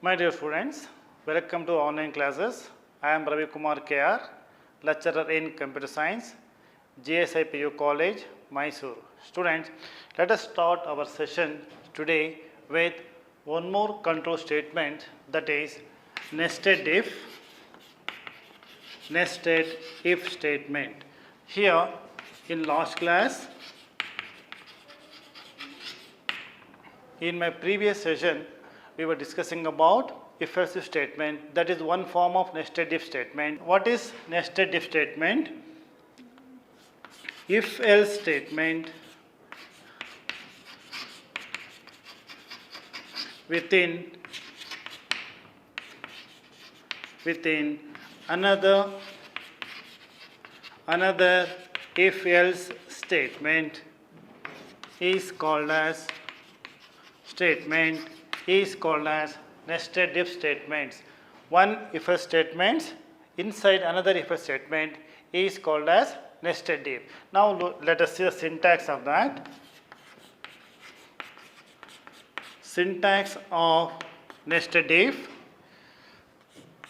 My dear students, welcome to online classes. I am Ravi Kumar KR, lecturer in computer science, GSIPU College, Mysore. Students, let us start our session today with one more control statement, that is nested if statement. Here in last class, in my previous session, we were discussing about if-else statement, that is one form of nested if statement. What is nested if statement? If-else statement within another if-else statement is called as nested if statements. One if-else statement inside another if-else statement is called as nested if. Now let us see the syntax of that. Syntax of nested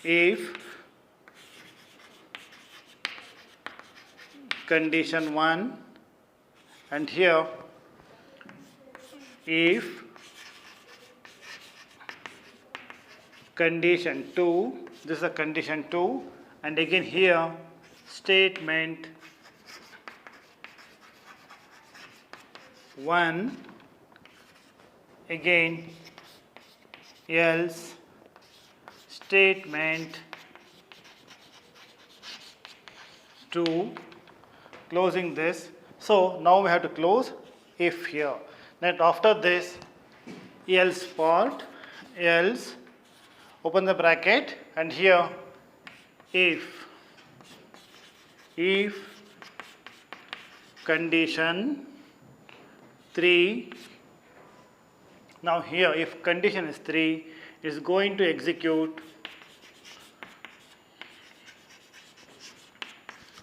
if condition 1 and here if condition 2, this is a condition 2, and again here statement 1, again else statement 2, closing this. So now we have to close if here. Then after this else part, else, open the bracket, and here if condition 3. Now here if condition is 3, is going to execute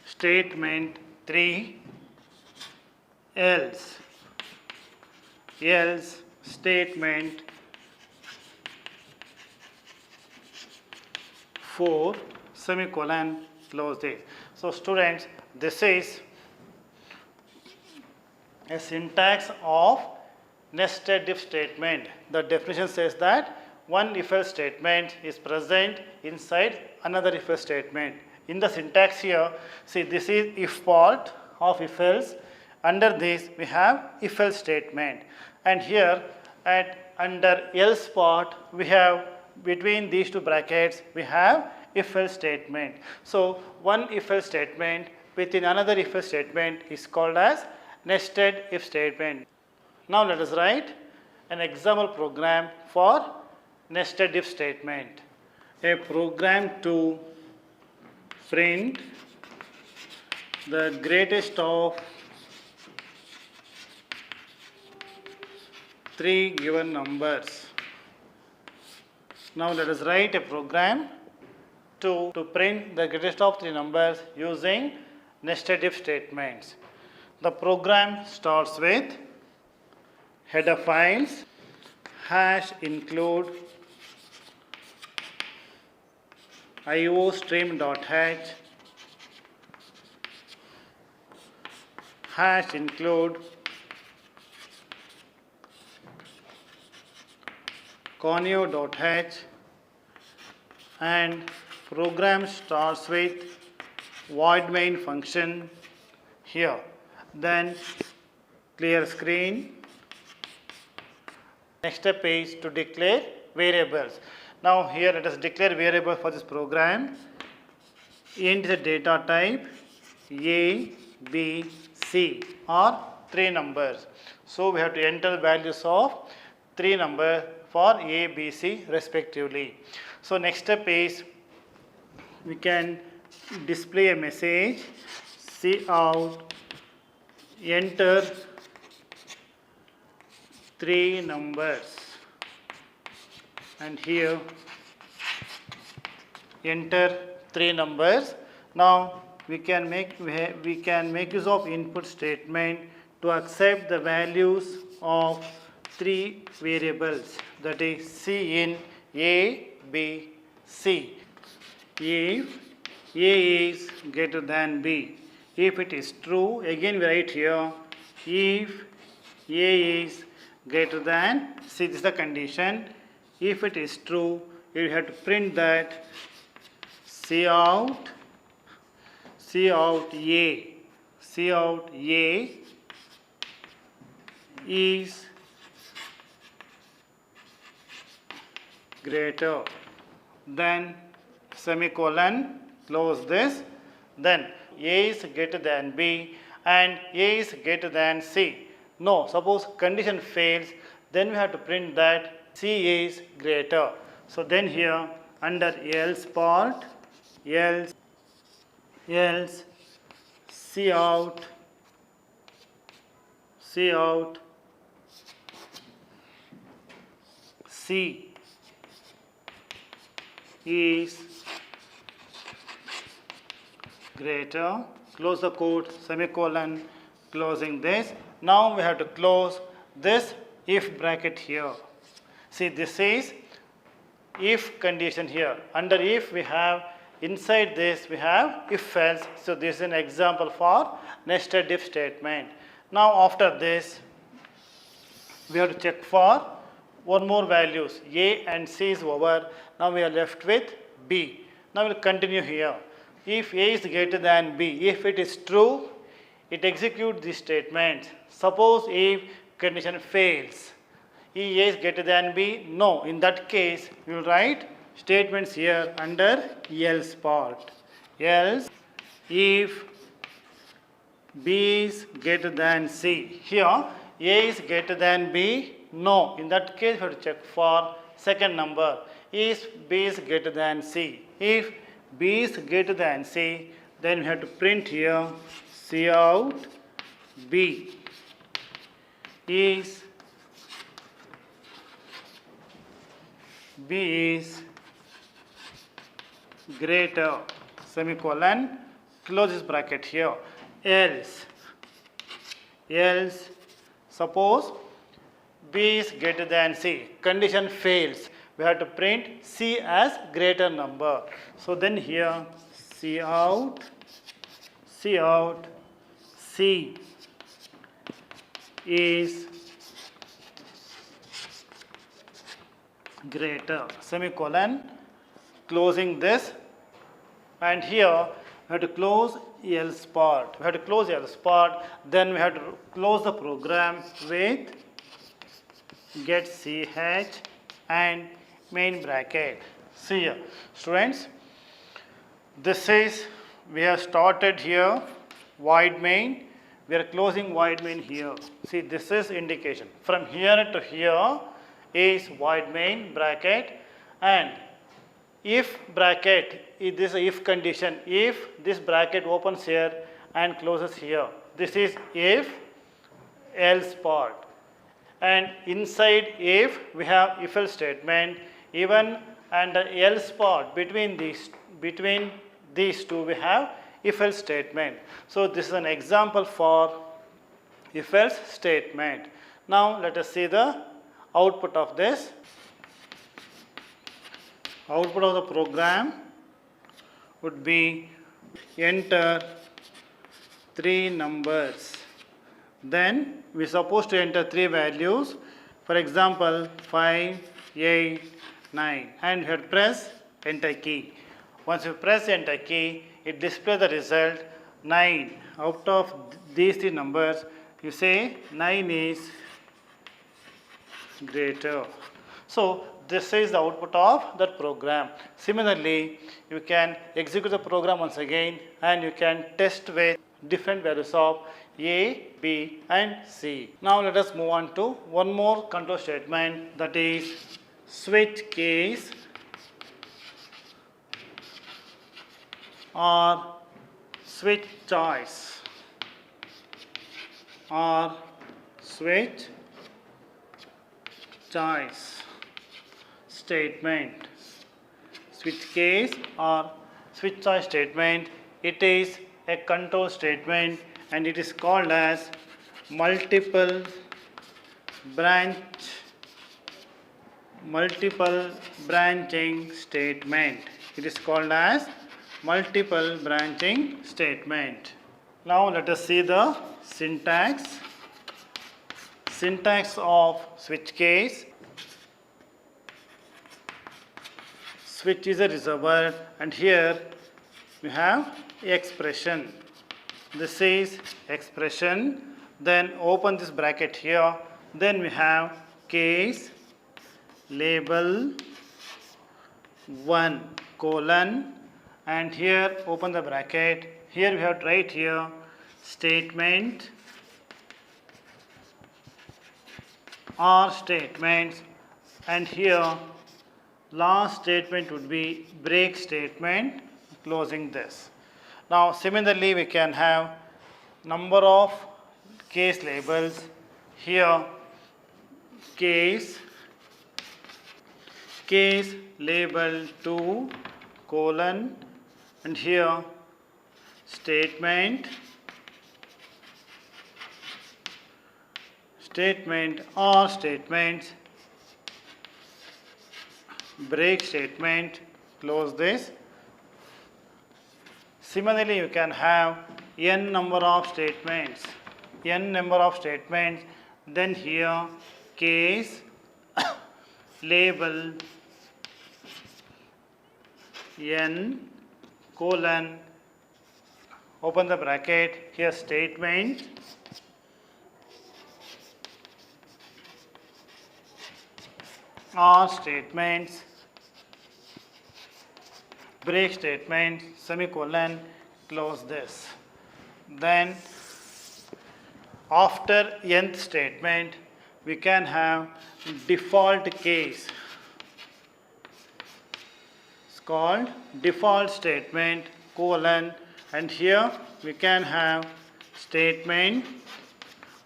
statement 3 else statement 4 semicolon, close this. So students, this is a syntax of nested if statement. The definition says that one if-else statement is present inside another if-else statement. In the syntax here, see this is if part of if-else. Under this we have if-else statement, and here under else part we have between these two brackets we have if-else statement. So one if-else statement within another if-else statement is called as nested if statement. Now let us write an example program for nested if statement. A program to print the greatest of 3 given numbers. Now let us write a program to print the greatest of 3 numbers using nested if statements. The program starts with header files, #include iostream.h, #include conio.h, and program starts with void main function here. Then clear screen. Next step is to declare variables. Now here let us declare variable for this program. Int the data type A, B, C or 3 numbers. So we have to enter the values of 3 numbers for A, B, C respectively. So next step is we can display a message, cout, enter 3 numbers, and here enter 3 numbers. Now we can make use of input statement to accept the values of 3 variables, that is C in, A, B, C. If A is greater than B. If it is true, again we write here, if A is greater than C. This is the condition. If it is true, you have to print that C out A. C out A is greater than semicolon, close this, then A is greater than B and A is greater than C. No, suppose condition fails, then we have to print that C is greater. So then here under else part, else C out C is greater, close the quote, semicolon, closing this. Now we have to close this if bracket here. See, this is if condition here. Under if we have, inside this we have if else. So this is an example for nested if statement. Now after this, we have to check for one more values. A and C is over. Now we are left with B. Now we will continue here. If A is greater than B, if it is true, it executes this statement. Suppose if condition fails, if A is greater than B, no. In that case, we will write statements here under else part. Else, if B is greater than C. Here, A is greater than B, no. In that case, we have to check for second number. If B is greater than C. If B is greater than C, then we have to print here C out B is greater, semicolon, close this bracket here. Else, suppose B is greater than C. Condition fails. We have to print C as greater number. So then here C out C is greater, semicolon, closing this, and here we have to close else part. We have to close else part, then we have to close the program with get ch and main bracket. See here, students, this is, we have started here void main, we are closing void main here. See, this is indication. From here to here is void main bracket, and if bracket is this if condition, if this bracket opens here and closes here, this is if else part, and inside if we have if else statement, even under else part between these two we have if else statement. So this is an example for if else statement. Now let us see the output of this. Output of the program would be enter 3 numbers. Then we are supposed to enter 3 values. For example, 5, 8, 9, and we have to press enter key. Once you press enter key, it displays the result 9. Out of these 3 numbers, you say 9 is greater. So this is the output of that program. Similarly, you can execute the program once again and you can test with different values of A, B and C. Now let us move on to one more control statement, that is switch case or switch choice or switch choice statement. Switch case or switch choice statement, it is a control statement and it is called as multiple branch multiple branching statement. It is called as multiple branching statement. Now let us see the syntax. Syntax of switch case. Switch is a reservoir, and here we have expression. This is expression. Then open this bracket here. Then we have case label 1 colon, and here open the bracket. Here we have to write here statement or statements, and here last statement would be break statement, closing this. Now similarly we can have number of case labels. Here case label 2 colon, and here statement or statements, break statement, close this. Similarly you can have n number of statements, then here case label n colon, open the bracket, here statement or statements, break statement, semicolon, close this. Then after nth statement we can have default case. It's called default statement colon, and here we can have statement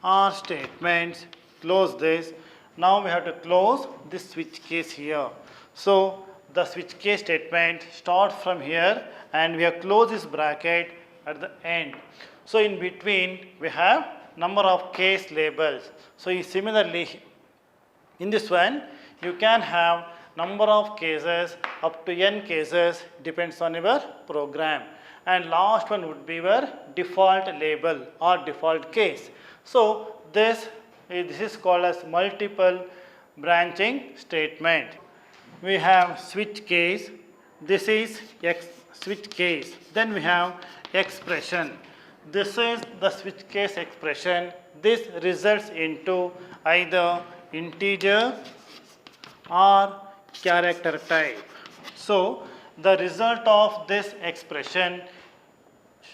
or statements, close this. Now we have to close this switch case here. So the switch case statement starts from here, and we have closed this bracket at the end. So in between we have number of case labels. So similarly in this one you can have number of cases up to n cases, depends on your program, and last one would be your default label or default case. So this is called as multiple branching statement. We have switch case. This is switch case. Then we have expression. This is the switch case expression. This results into either integer or character type. So the result of this expression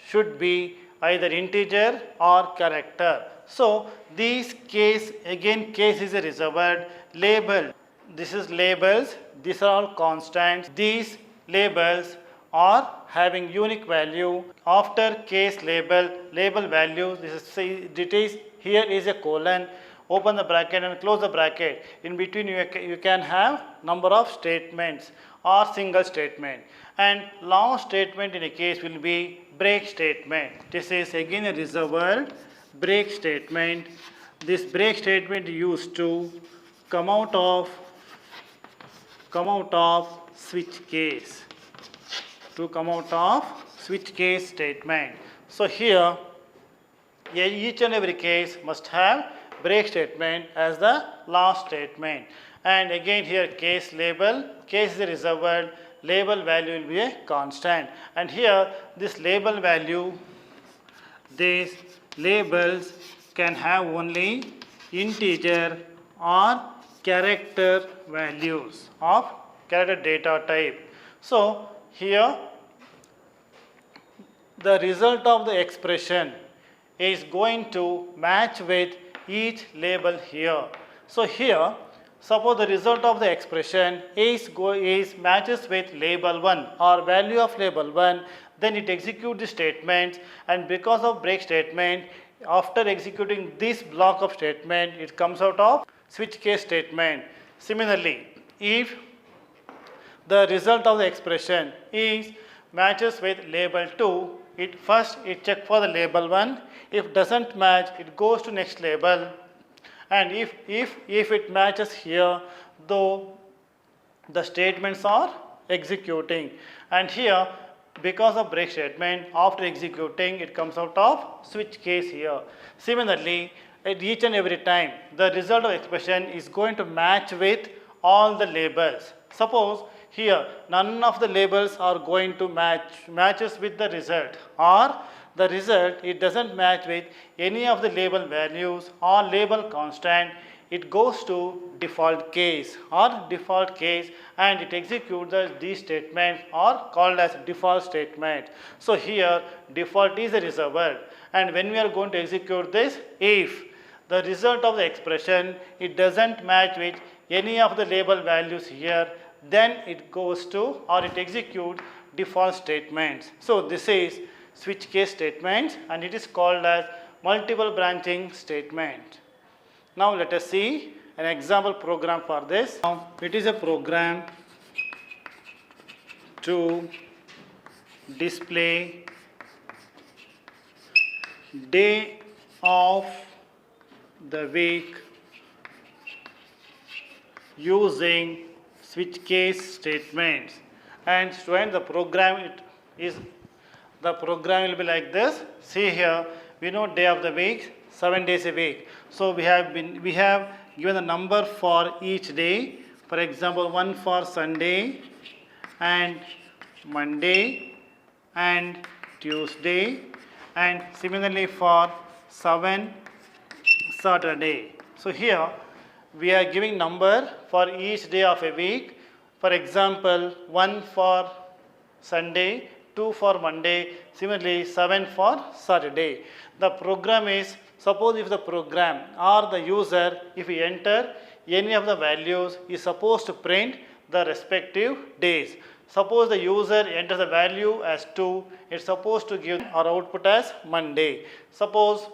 should be either integer or character. So these case, again case is a reservoir. Label, this is labels, these are all constants. These labels are having unique value. After case label value, it is here is a colon, open the bracket and close the bracket. In between you can have number of statements or single statement, and last statement in a case will be break statement. This is again a reservoir break statement. This break statement used to come out of switch case, statement. So here each and every case must have break statement as the last statement. And again here case label, case is a reservoir, label value will be a constant, and here this label value, these labels can have only integer or character values of character data type. So here the result of the expression is going to match with each label here. So here suppose the result of the expression is matches with label 1 or value of label 1, then it executes the statements, and because of break statement, after executing this block of statement, it comes out of switch case statement. Similarly, if the result of the expression is matches with label 2, it check for the label 1. If doesn't match, it goes to next label, and if it matches here, though the statements are executing, and here because of break statement after executing it comes out of switch case here. Similarly, at each and every time the result of expression is going to match with all the labels. Suppose here none of the labels are going to matches with the result, or the result it doesn't match with any of the label values or label constant, it goes to default case and it executes these statements are called as default statement. So here default is a reserved word, and when we are going to execute this, if the result of the expression it doesn't match with any of the label values here, then it goes to or it executes default statements. So this is switch case statements and it is called as multiple branching statement. Now let us see an example program for this. Now it is a program to display day of the week using switch case statements. And student, the program will be like this. See here, we know day of the week, 7 days a week. So we have given a number for each day. For example, one for Sunday and Monday and Tuesday, and similarly for 7 Saturday. So here we are giving number for each day of a week. For example, 1 for Sunday, 2 for Monday, similarly 7 for Saturday. The program is, suppose if the program or the user, if he enter any of the values, is supposed to print the respective days. Suppose the user enters the value as 2, it's supposed to give our output as Monday. Suppose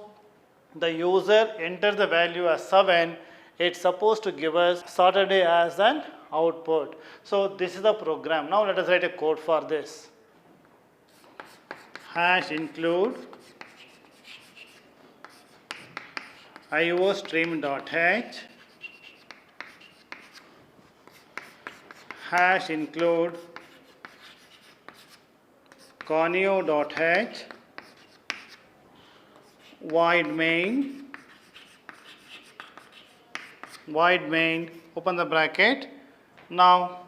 the user enters the value as 7, it's supposed to give us Saturday as an output. So this is the program. Now let us write a code for this. Hash include iostream.h, hash include conio.h, void main, open the bracket. Now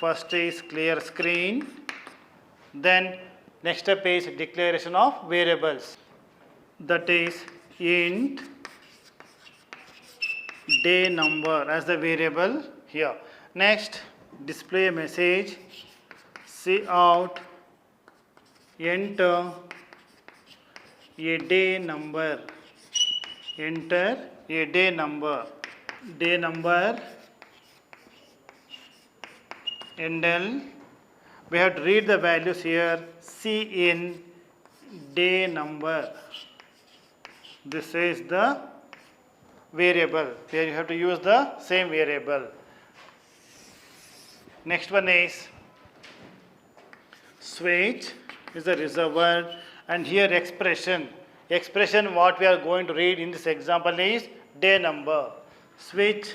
first is clear screen, then next step is declaration of variables, that is int day number as the variable here. Next, display a message, cout enter a day number, endl. We have to read the values here, C in day number. This is the variable. Here you have to use the same variable. Next one is switch is the reserved word, and here expression what we are going to read in this example is day number. Switch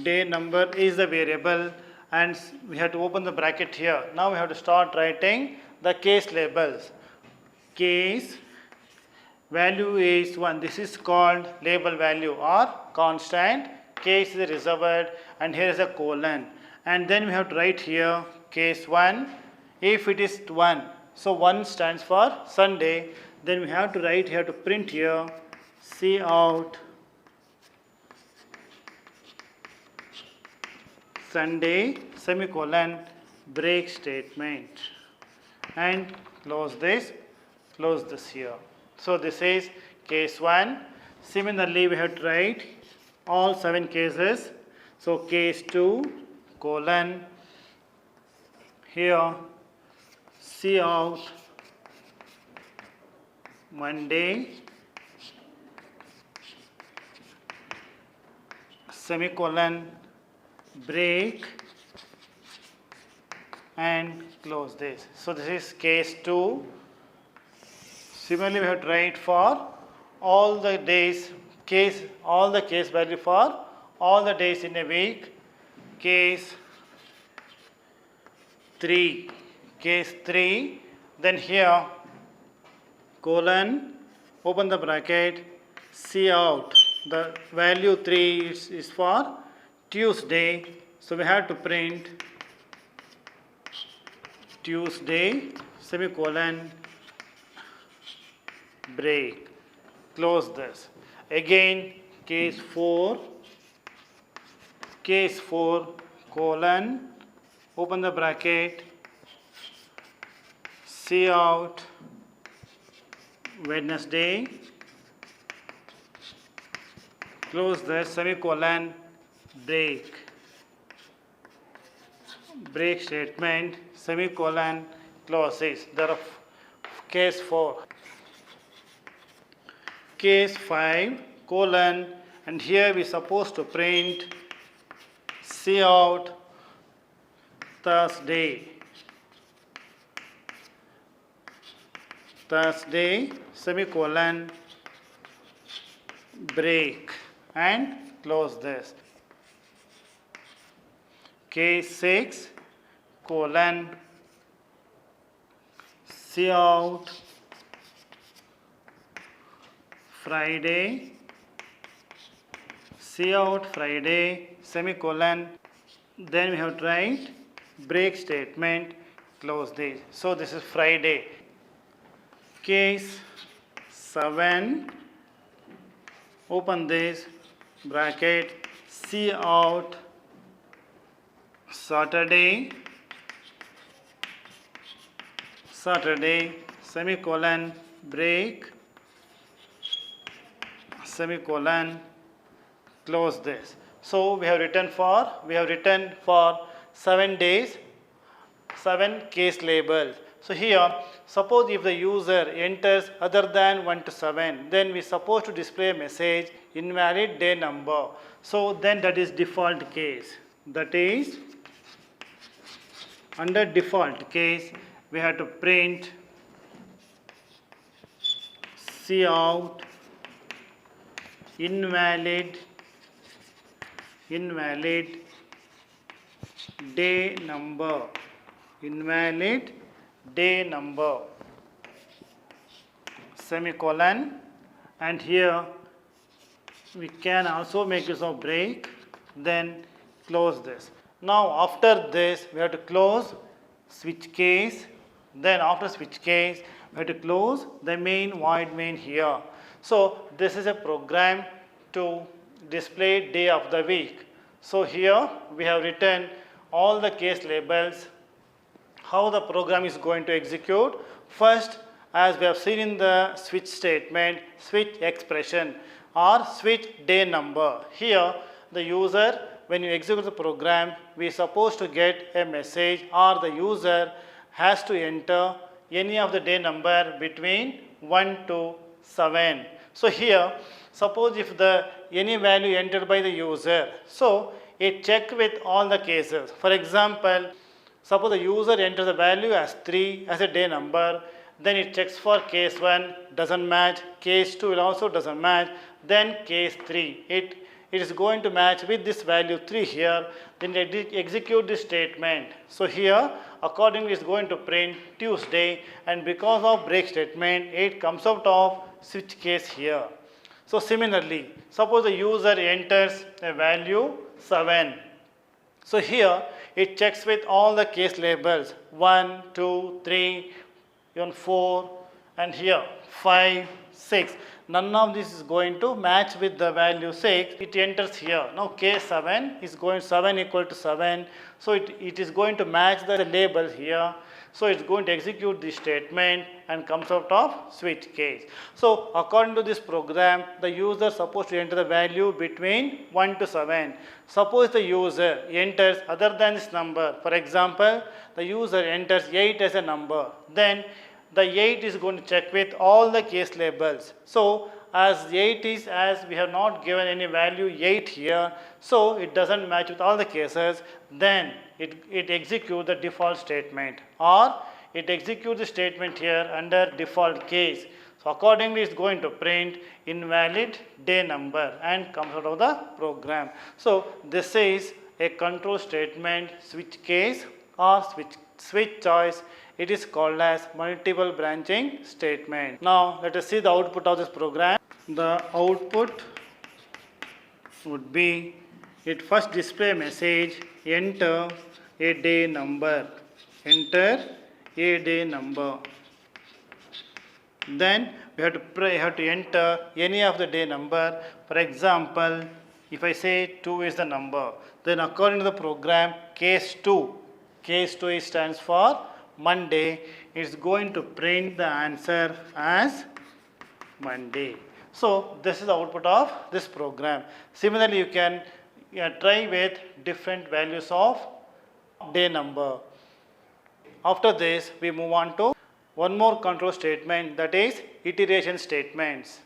day number is the variable, and we have to open the bracket here. Now we have to start writing the case labels. Case value is 1. This is called label value or constant. Case is a reserved word, and here is a colon. And then we have to write here case 1. If it is 1, so 1 stands for Sunday. Then we have to write here to print here cout Sunday semicolon break statement, and close this here. So this is case 1. Similarly, we have to write all 7 cases. So case 2 colon here cout Monday semicolon break, and close this. So this is case 2. Similarly, we have to write for all the days all the case value for all the days in a week. case 3, then here colon, open the bracket, C out. The value 3 is for Tuesday, so we have to print Tuesday, semicolon, break, close this. Again, case 4, colon, open the bracket, C out, Wednesday, close the semicolon, break statement, semicolon, closes. There are case 4. Case 5, colon, and here we supposed to print C out Thursday, semicolon, break, and close this. Case 6, colon, C out Friday, semicolon, then we have to write break statement, close this. So this is Friday. Case 7, open this bracket, C out Saturday, semicolon, break, semicolon, close this. So we have written for 7 days, 7 case labels. So here, suppose if the user enters other than 1 to 7, then we supposed to display a message invalid day number. So then that is default case. That is, under default case, we have to print C out invalid day number, semicolon, and here we can also make use of break, then close this. Now after this we have to close switch case, then after switch case we have to close the main void main here. So this is a program to display day of the week. So here we have written all the case labels, how the program is going to execute. First, as we have seen in the switch statement, switch expression or switch day number. Here the user, when you execute the program, we are supposed to get a message, or the user has to enter any of the day number between 1 to 7. So here, suppose if the any value entered by the user, so it check with all the cases. For example, suppose the user enters the value as 3 as a day number, then it checks for case 1, doesn't match, case 2 will also doesn't match, then case 3, it is going to match with this value 3 here, then it execute this statement. So here, accordingly it's going to print Tuesday, and because of break statement, it comes out of switch case here. So similarly, suppose the user enters a value 7. So here, it checks with all the case labels, 1, 2, 3, even 4, and here 5, 6. None of this is going to match with the value 6. It enters here. Now case 7 is going 7 equal to 7. So it is going to match the label here. So it's going to execute this statement and comes out of switch case. So according to this program, the user is supposed to enter the value between 1 to 7. Suppose the user enters other than this number. For example, the user enters 8 as a number. Then the 8 is going to check with all the case labels. So as 8 is, as we have not given any value 8 here, so it doesn't match with all the cases, then it executes the default statement, or it executes the statement here under default case. So accordingly it's going to print invalid day number and comes out of the program. So this is a control statement, switch case or switch choice. It is called as multiple branching statement. Now let us see the output of this program. The output would be, it first display message, enter a day number, enter a day number. Then we have to enter any of the day number. For example, if I say 2 is the number, then according to the program, case 2 stands for Monday, it's going to print the answer as Monday. So this is the output of this program. Similarly, you can try with different values of day number. After this, we move on to one more control statement, that is iteration statements.